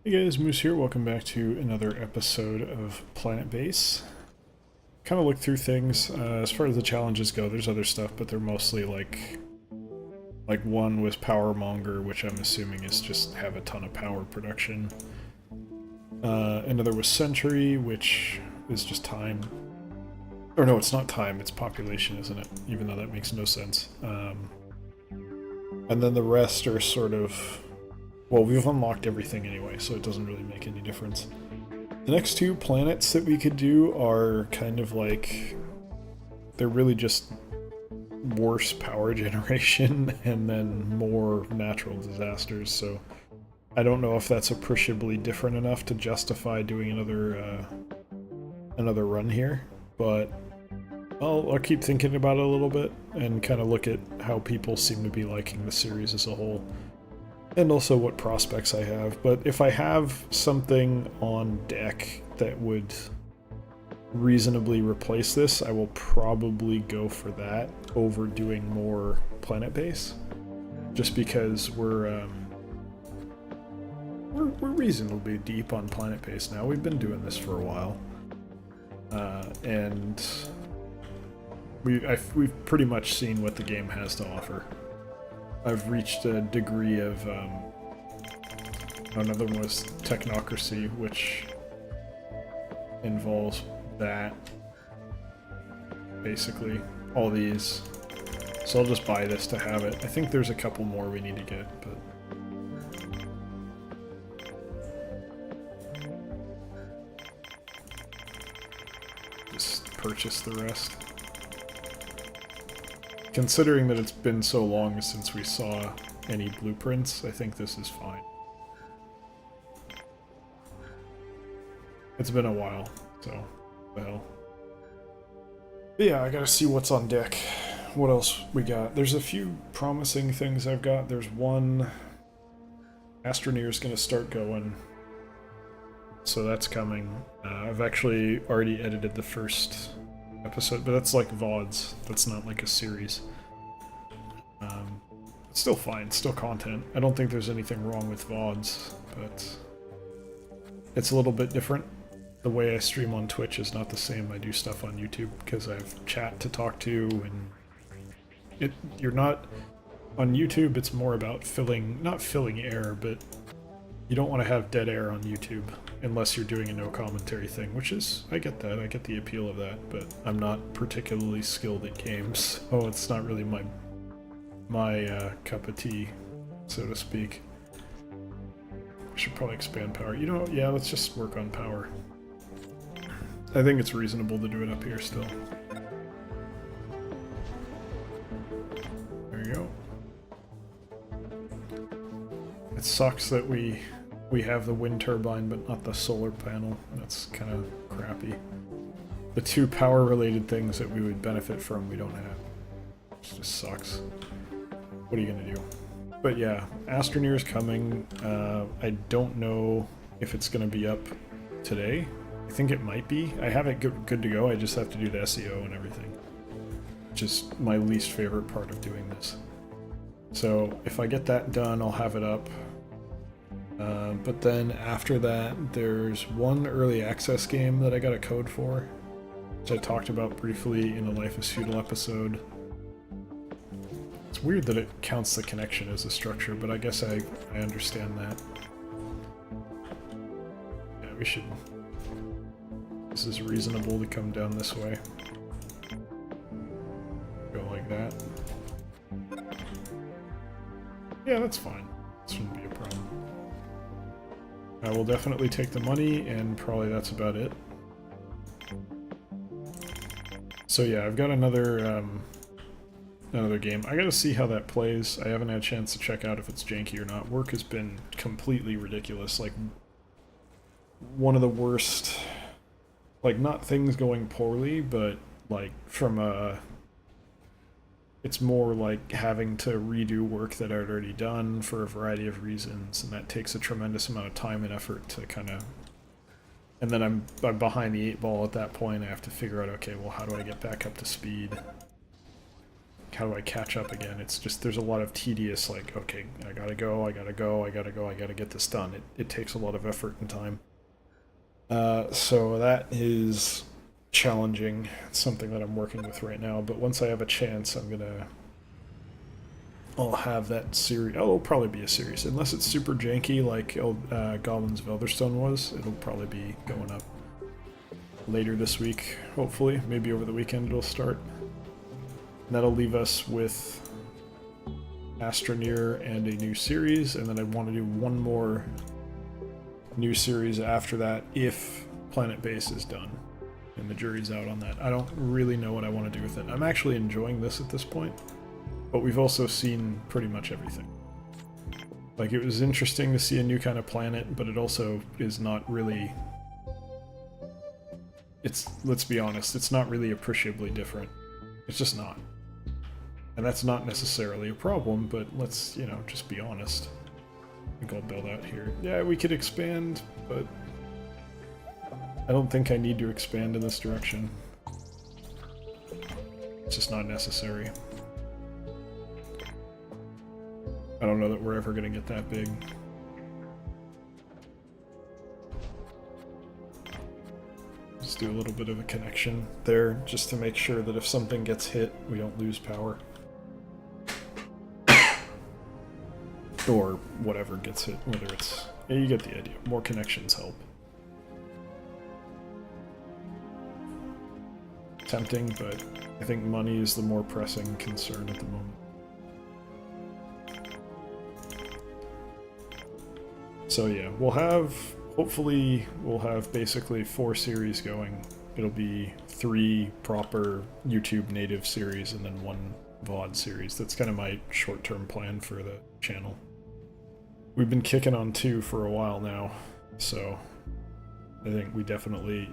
Hey guys, Moose here. Welcome back to another episode of Planetbase. Kind of looked through things. As far as the challenges go, there's other stuff, but they're mostly like one was Power Monger, which I'm assuming is just have a ton of power production. Another was Century, which is just time. Or no, it's not time, it's population, isn't it? Even though that makes no sense. And then the rest are sort of... Well, we've unlocked everything anyway, so it doesn't really make any difference. The next two planets that we could do are kind of like... They're really just worse power generation and then more natural disasters, so... I don't know if that's appreciably different enough to justify doing another run here, but I'll keep thinking about it a little bit and kind of look at how people seem to be liking the series as a whole. And also what prospects I have, but if I have something on deck that would reasonably replace this, I will probably go for that over doing more Planetbase. Just because we're reasonably deep on Planetbase now. We've been doing this for a while. And we've pretty much seen what the game has to offer. I've reached a degree of, another one was Technocracy, which involves that, basically, all these. So I'll just buy this to have it. I think there's a couple more we need to get, but... Just purchase the rest. Considering that it's been so long since we saw any blueprints, I think this is fine. It's been a while, so what the hell. But yeah, I gotta see what's on deck. What else we got? There's a few promising things I've got. There's one... Astroneer's gonna start going, so that's coming. I've actually already edited the first episode, but that's like VODs. That's not like a series. It's still fine, still content. I don't think there's anything wrong with VODs, but it's a little bit different. The way I stream on Twitch is not the same. I do stuff on YouTube because I have chat to talk to, and you're not... On YouTube, it's more about not filling air, but you don't want to have dead air on YouTube unless you're doing a no commentary thing, which is, I get that, I get the appeal of that, but I'm not particularly skilled at games, so it's not really my cup of tea, so to speak. I should probably expand power. You know, yeah, let's just work on power. I think it's reasonable to do it up here still. There you go. It sucks that we have the wind turbine but not the solar panel. That's kind of crappy. The two power related things that we would benefit from we don't have. Which just sucks. What are you gonna do? But yeah, Astroneer is coming. I don't know if it's gonna be up today. I think it might be. I have it good to go, I just have to do the SEO and everything. Which is my least favorite part of doing this. So if I get that done, I'll have it up. But then after that, there's one early access game that I got a code for, which I talked about briefly in the Life is Feudal episode. It's weird that it counts the connection as a structure, but I guess I understand that. Yeah, we should... This is reasonable to come down this way. Go like that. Yeah, that's fine. This shouldn't be a problem. I will definitely take the money, and probably that's about it. So yeah, I've got another game. I gotta see how that plays. I haven't had a chance to check out if it's janky or not. Work has been completely ridiculous. Like, one of the worst... Like, not things going poorly, but, like, from a... It's more like having to redo work that I'd already done for a variety of reasons, and that takes a tremendous amount of time and effort to kind of... And then I'm behind the 8 ball at that point. I have to figure out, okay, well, how do I get back up to speed? how do I catch up again? It's just, there's a lot of tedious, like, okay, I gotta go, I gotta get this done. It takes a lot of effort and time. So that is challenging. It's something that I'm working with right now, but once I have a chance, I'll have that series. Oh, it'll probably be a series. Unless it's super janky like Goblins of Elderstone was, it'll probably be going up later this week, hopefully. Maybe over the weekend it'll start. And that'll leave us with Astroneer and a new series, and then I want to do one more new series after that if Planetbase is done. And the jury's out on that. I don't really know what I want to do with it. I'm actually enjoying this at this point, but we've also seen pretty much everything. Like, it was interesting to see a new kind of planet, but it also is not really... let's be honest, it's not really appreciably different. It's just not. And that's not necessarily a problem, but let's, you know, just be honest. I think I'll build out here. Yeah, we could expand, but I don't think I need to expand in this direction. It's just not necessary. I don't know that we're ever going to get that big. Just do a little bit of a connection there, just to make sure that if something gets hit, we don't lose power. Or whatever gets hit, whether it's... Yeah, you get the idea. More connections help. Tempting, but I think money is the more pressing concern at the moment. So yeah, hopefully we'll have basically 4 series going. It'll be 3 proper YouTube native series and then 1 VOD series. That's kind of my short-term plan for the channel. We've been kicking on 2 for a while now, so I think we definitely...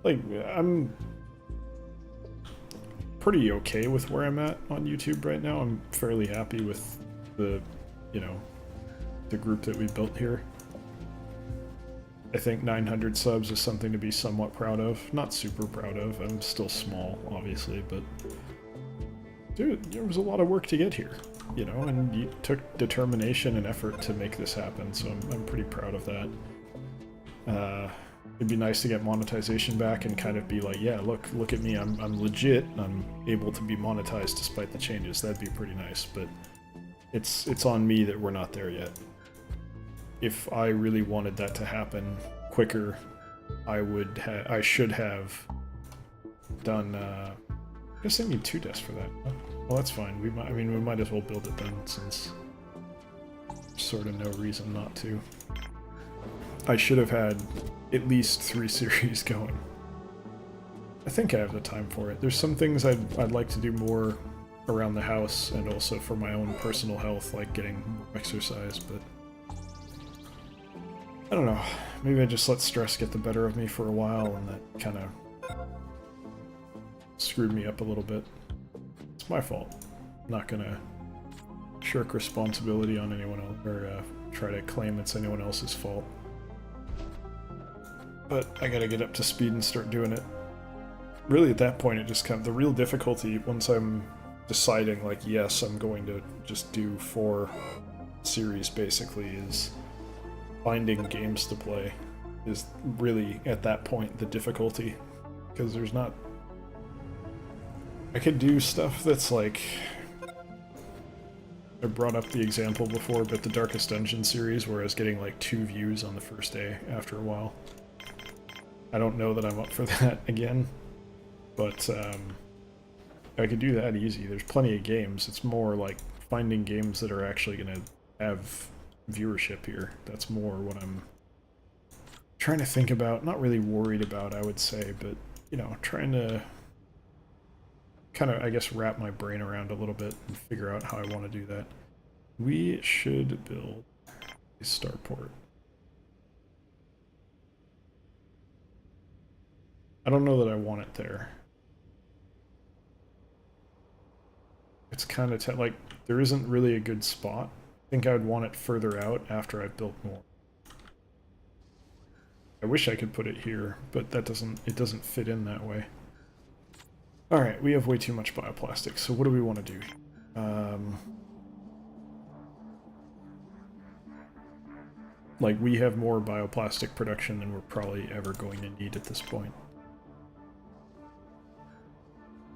Like, I'm pretty okay with where I'm at on YouTube right now. I'm fairly happy with the, you know, the group that we built here. I think 900 subs is something to be somewhat proud of. Not super proud of. I'm still small, obviously, but... Dude, there was a lot of work to get here, you know, and you took determination and effort to make this happen, so I'm pretty proud of that. It'd be nice to get monetization back and kind of be like, yeah, look at me, I'm legit, I'm able to be monetized despite the changes. That'd be pretty nice, but it's on me that we're not there yet. If I really wanted that to happen quicker, I should have done, I guess I need 2 desks for that. Well, that's fine. We might as well build it then, since there's sort of no reason not to. I should have had at least 3 series going. I think I have the time for it. There's some things I'd like to do more around the house, and also for my own personal health, like getting more exercise, but I don't know. Maybe I just let stress get the better of me for a while, and that kind of screwed me up a little bit. It's my fault. I'm not gonna shirk responsibility on anyone else, or try to claim it's anyone else's fault. But I gotta get up to speed and start doing it. Really, at that point, it just kind of... The real difficulty, once I'm deciding, like, yes, I'm going to just do 4 series, basically, is finding games to play. Is really, at that point, the difficulty. Because there's not... I could do stuff that's like... I brought up the example before, but the Darkest Dungeon series, where I was getting like 2 views on the first day after a while. I don't know that I'm up for that again, but I could do that easy. There's plenty of games. It's more like finding games that are actually going to have viewership here. That's more what I'm trying to think about. Not really worried about, I would say, but, you know, trying to kind of, I guess, wrap my brain around a little bit and figure out how I want to do that. We should build a starport. I don't know that I want it there. It's kind of like, there isn't really a good spot. I think I would want it further out after I've built more. I wish I could put it here, but that doesn't, it doesn't fit in that way. Alright, we have way too much bioplastic, so what do we want to do? Like, we have more bioplastic production than we're probably ever going to need at this point.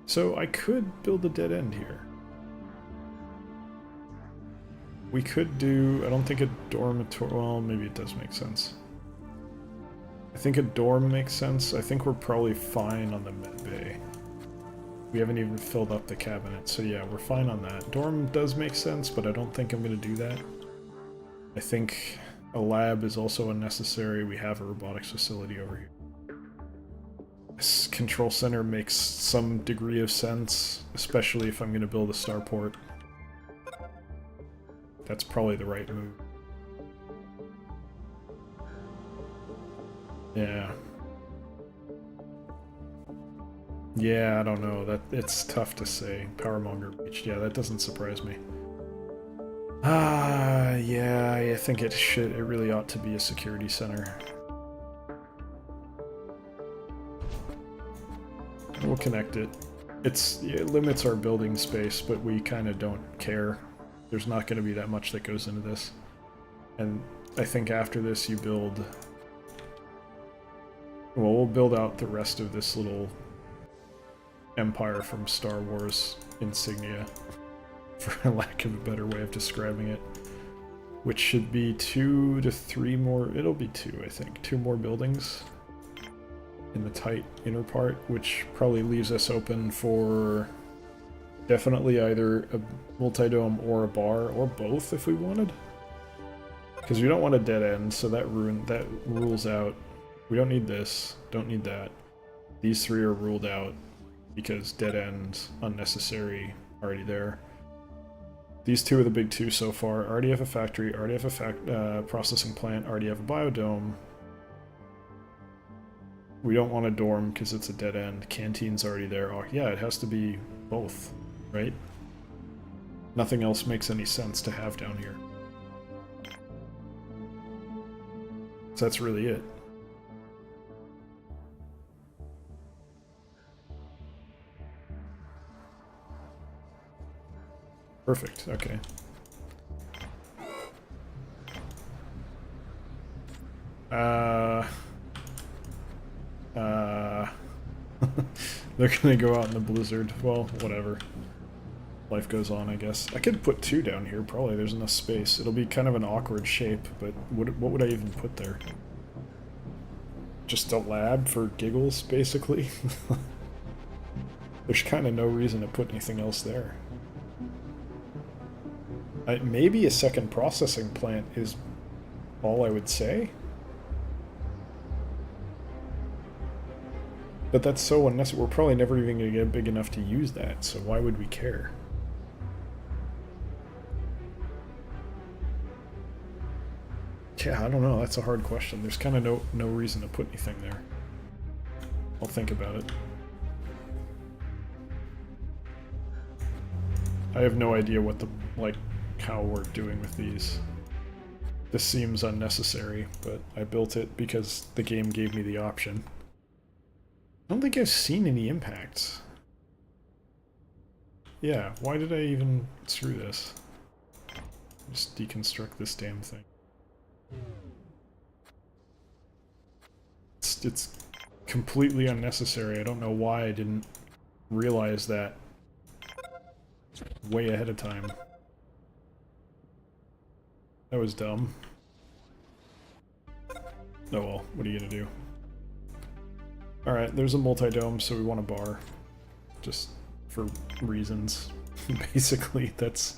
So I could build a dead end here. We could do, I don't think a dormitory, well, maybe it does make sense. I think a dorm makes sense. I think we're probably fine on the med bay. We haven't even filled up the cabinet, so yeah, we're fine on that. Dorm does make sense, but I don't think I'm going to do that. I think a lab is also unnecessary. We have a robotics facility over here. This control center makes some degree of sense, especially if I'm going to build a starport. That's probably the right move. Yeah. Yeah, I don't know. That it's tough to say. Powermonger reached. Yeah, that doesn't surprise me. Yeah, I think it should. It really ought to be a security center. We'll connect it. It limits our building space, but we kind of don't care. There's not going to be that much that goes into this. And I think after this you build... Well, we'll build out the rest of this little empire from Star Wars insignia, for lack of a better way of describing it. Which should be 2 to 3 more... It'll be 2, I think. 2 more buildings in the tight inner part, which probably leaves us open for definitely either a multi-dome or a bar, or both if we wanted. Because we don't want a dead end, so that rules out. We don't need this, don't need that. These 3 are ruled out because dead end, unnecessary, already there. These 2 are the big 2 so far. Already have a factory, already have a processing plant, already have a biodome. We don't want a dorm because it's a dead end. Canteen's already there. Oh, yeah, it has to be both, right? Nothing else makes any sense to have down here. So that's really it. Perfect, okay. They're gonna go out in the blizzard. Well, whatever. Life goes on, I guess. I could put 2 down here, probably. There's enough space. It'll be kind of an awkward shape, but what would I even put there? Just a lab for giggles, basically? There's kind of no reason to put anything else there. Maybe a second processing plant is all I would say? But that's so unnecessary. We're probably never even going to get big enough to use that, so why would we care? Yeah, I don't know. That's a hard question. There's kind of no reason to put anything there. I'll think about it. I have no idea what the, how we're doing with these. This seems unnecessary, but I built it because the game gave me the option. I don't think I've seen any impacts. Yeah, why did I even screw this? Just deconstruct this damn thing. It's completely unnecessary. I don't know why I didn't realize that way ahead of time. That was dumb. Oh well, what are you gonna do? Alright, there's a multi-dome, so we want a bar. Just for reasons. Basically, that's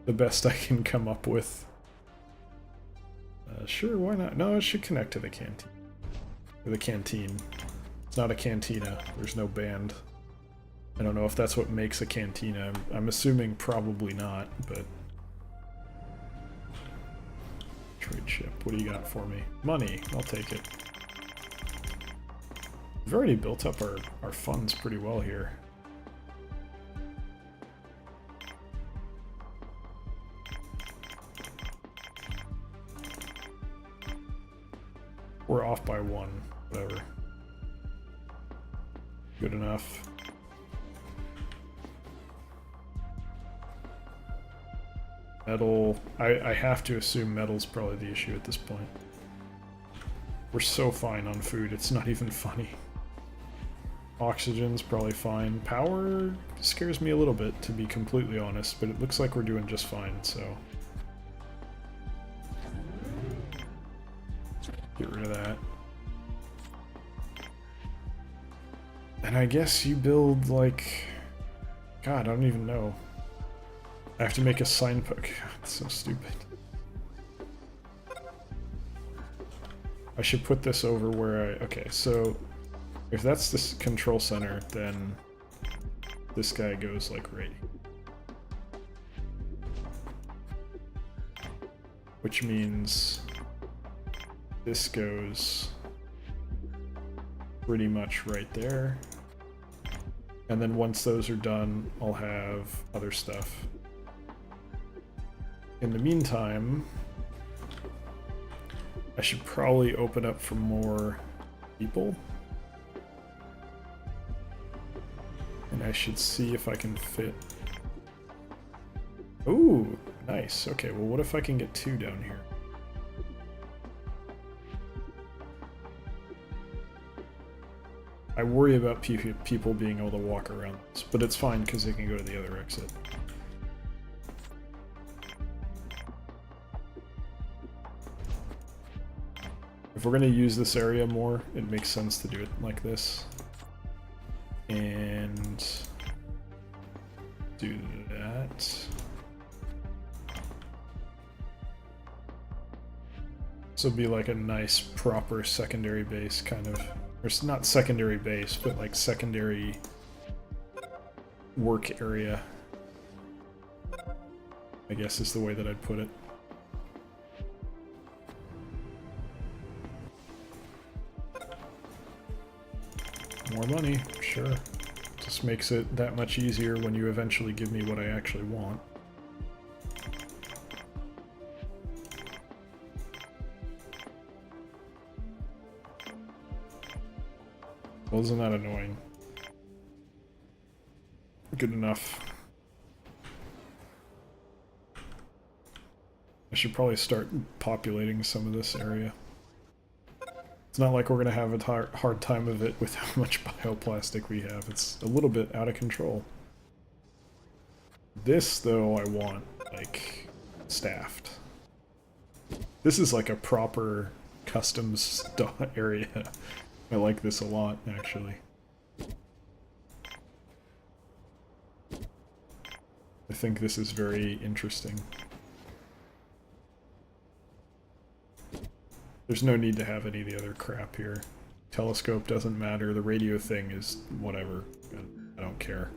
the best I can come up with. Sure, why not? No, it should connect to the canteen. Or the canteen. It's not a cantina. There's no band. I don't know if that's what makes a cantina. I'm assuming probably not, but... Trade ship. What do you got for me? Money. I'll take it. We've already built up our funds pretty well here. We're off by 1. Whatever. Good enough. Metal, I have to assume metal's probably the issue at this point. We're so fine on food, it's not even funny. Oxygen's probably fine. Power scares me a little bit, to be completely honest, but it looks like we're doing just fine, so... Get rid of that. And I guess you build, like... God, I don't even know. I have to make a signpost. God, it's so stupid. I should put this over where I... Okay, so... If that's the control center, then... This guy goes, like, right. Which means... This goes... pretty much right there. And then once those are done, I'll have other stuff. In the meantime, I should probably open up for more people. And I should see if I can fit... Ooh, nice. Okay, well what if I can get 2 down here? I worry about people being able to walk around this, but it's fine because they can go to the other exit. If we're going to use this area more, it makes sense to do it like this. And do that. This will be like a nice proper secondary base kind of. Or it's not secondary base, but like secondary work area, I guess is the way that I'd put it. More money, sure. Just makes it that much easier when you eventually give me what I actually want. Well, isn't that annoying? Good enough. I should probably start populating some of this area. It's not like we're going to have a hard time of it with how much bioplastic we have. It's a little bit out of control. This, though, I want, like, staffed. This is like a proper customs area. I like this a lot, actually. I think this is very interesting. There's no need to have any of the other crap here. Telescope doesn't matter, the radio thing is whatever. I don't care.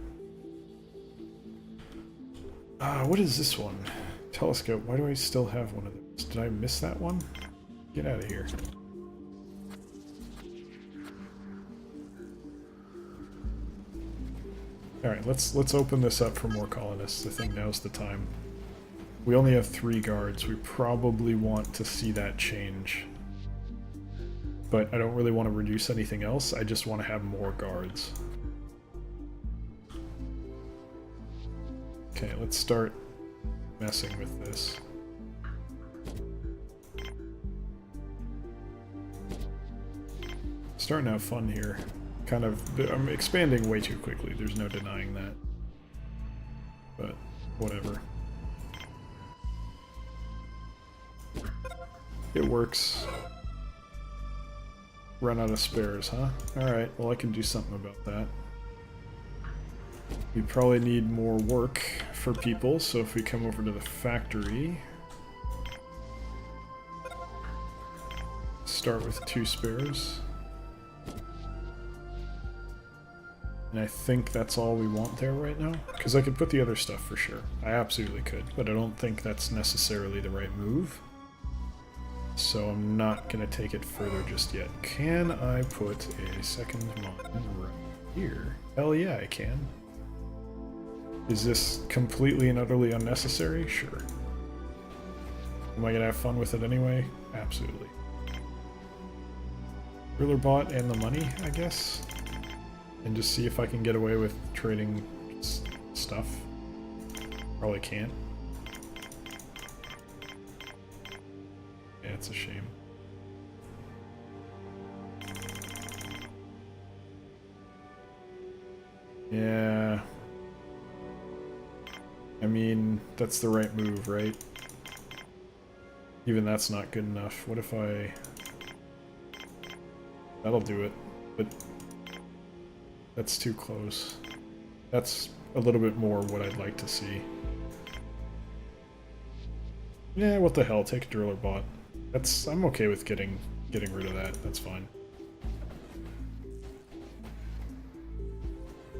What is this one? Telescope, why do I still have one of those? Did I miss that one? Get out of here. Alright, let's open this up for more colonists. I think now's the time. We only have 3 guards. We probably want to see that change. But I don't really want to reduce anything else. I just want to have more guards. Okay, let's start messing with this. Starting to have fun here. Kind of, I'm expanding way too quickly, there's no denying that. But, whatever. It works. Run out of spares, huh? Alright, well I can do something about that. We probably need more work for people, so if we come over to the factory... Start with 2 spares. And I think that's all we want there right now. Because I could put the other stuff for sure. I absolutely could, but I don't think that's necessarily the right move. So I'm not going to take it further just yet. Can I put a second mine right here? Hell yeah, I can. Is this completely and utterly unnecessary? Sure. Am I going to have fun with it anyway? Absolutely. Ruler bot and the money, I guess? And just see if I can get away with trading stuff. Probably can't. it's a shame. Yeah. I mean, that's the right move, right? Even that's not good enough. What if I... That'll do it, but that's too close. That's a little bit more what I'd like to see. Yeah, what the hell, take a driller bot. I'm okay with getting rid of that, that's fine.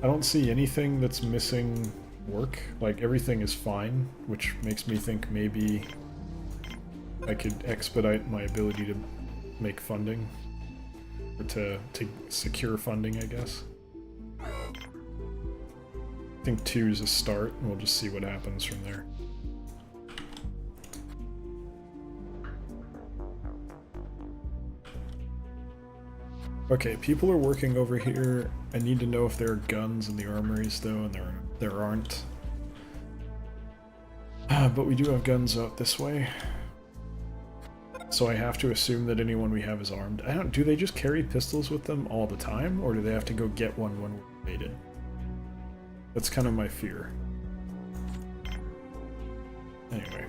I don't see anything that's missing work. Like, everything is fine, which makes me think maybe I could expedite my ability to make funding. Or to secure funding, I guess. I think 2 is a start, and we'll just see what happens from there. Okay, people are working over here. I need to know if there are guns in the armories, though, and there aren't. But we do have guns out this way. So I have to assume that anyone we have is armed. Do they just carry pistols with them all the time, or do they have to go get one when we're raided? That's kind of my fear. Anyway.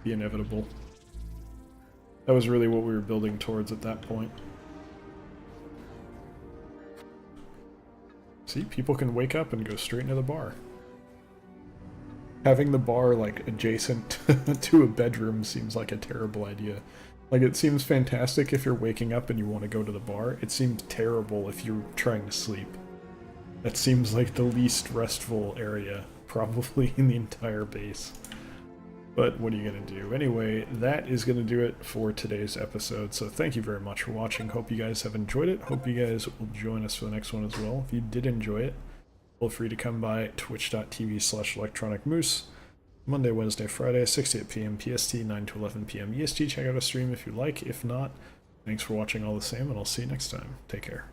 The inevitable. That was really what we were building towards at that point. See, people can wake up and go straight into the bar. Having the bar, like, adjacent to a bedroom seems like a terrible idea. Like, it seems fantastic if you're waking up and you want to go to the bar. It seems terrible if you're trying to sleep. That seems like the least restful area, probably, in the entire base. But what are you going to do? Anyway, that is going to do it for today's episode. So thank you very much for watching. Hope you guys have enjoyed it. Hope you guys will join us for the next one as well. If you did enjoy it, feel free to come by twitch.tv/electronicmoose. Monday, Wednesday, Friday, 6 to 8 p.m. PST, 9 to 11 p.m. EST. Check out a stream if you like. If not, thanks for watching all the same, and I'll see you next time. Take care.